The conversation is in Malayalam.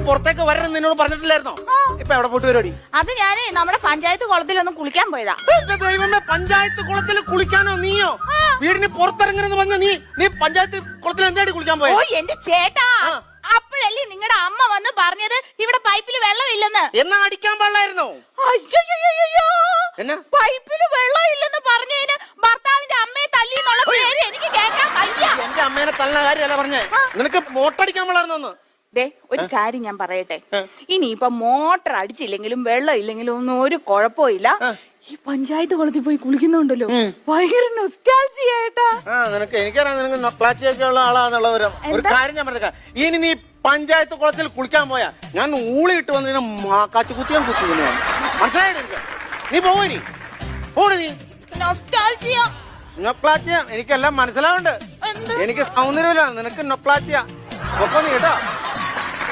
പുറത്തേക്ക് വരണം നിന്നോട് പറഞ്ഞിട്ടില്ലായിരുന്നോ? ഇപ്പൊ എവിടെ പോയിട്ട് പരിപാടി? അത് ഞാനേ നമ്മുടെ പഞ്ചായത്ത് കുളത്തിലൊന്ന് കുളിക്കാൻ പോയതാ. എന്റെ ദൈവമേ, പഞ്ചായത്ത് കുളത്തിൽ കുളിക്കാനോ? നീയോ വീടിന് പുറത്തിറങ്ങണെന്ന് പറഞ്ഞ നീ പഞ്ചായത്ത് കുളത്തിൽ എന്തായിട്ട് കുളിക്കാൻ പോയോ? ഓ എന്റെ ചേട്ടാ, അപ്പോഴല്ലേ നിങ്ങളുടെ അമ്മ വന്ന് പറഞ്ഞത് ഇവിടെ പൈപ്പിൽ വെള്ളമില്ലെന്ന്. എന്നാ അടിക്കാൻ പാടില്ലായിരുന്നോ? അയ്യോ, എന്നാ പൈപ്പിൽ വെള്ളമില്ലെന്ന് പറഞ്ഞതിന് ഭർത്താവിന്റെ അമ്മയെ തല്ലി എന്നുള്ള പേര് എനിക്ക് കേൾക്കാൻ വയ്യ. എന്റെ അമ്മേനെ തള്ളുന്ന കാര്യമല്ല പറഞ്ഞേ, നിനക്ക് മോട്ടടിക്കാൻ പാടില്ലായിരുന്നോ? ദേ ഒരു കാര്യം ഞാൻ പറയട്ടെ, ഇനിയിപ്പൊ മോട്ടർ അടിച്ചില്ലെങ്കിലും വെള്ളം ഇല്ലെങ്കിലും ഒന്നും ഒരു കുഴപ്പമില്ല. ഈ പഞ്ചായത്ത് കുളത്തിൽ പോയി കുളിക്കുന്നുണ്ടല്ലോ, ഭയങ്കര നൊസ്റ്റാൾജിയായിട്ടാ. നിനക്ക് എനിക്കറിയാം, നിനക്ക് നൊക്ലാറ്റിയൊക്കെ ഉള്ള ആളാന്നുള്ളവരും. ഒരു കാര്യം ഞാൻ പറഞ്ഞേക്കാം, ഇനി നീ പഞ്ചായത്ത് കുളത്തിൽ കുളിക്കാൻ പോയാ ഞാൻ ഊളിയിട്ട് വന്നതിനെ കാച്ചുകുത്തിയാൻ കുത്തിക്കുന്നു. മനസ്സിലായിട്ട് എനിക്ക്? നീ പോയി, നീ പോണു. നീ നൊസ്റ്റാൾജിയ നൊക്ലാറ്റിയ എനിക്കെല്ലാം മനസ്സിലാവുന്നുണ്ട്. എനിക്ക് സൗന്ദര്യമില്ല, നിനക്ക് നൊക്ലാറ്റിയ. ഒപ്പം നീ കേട്ടോ.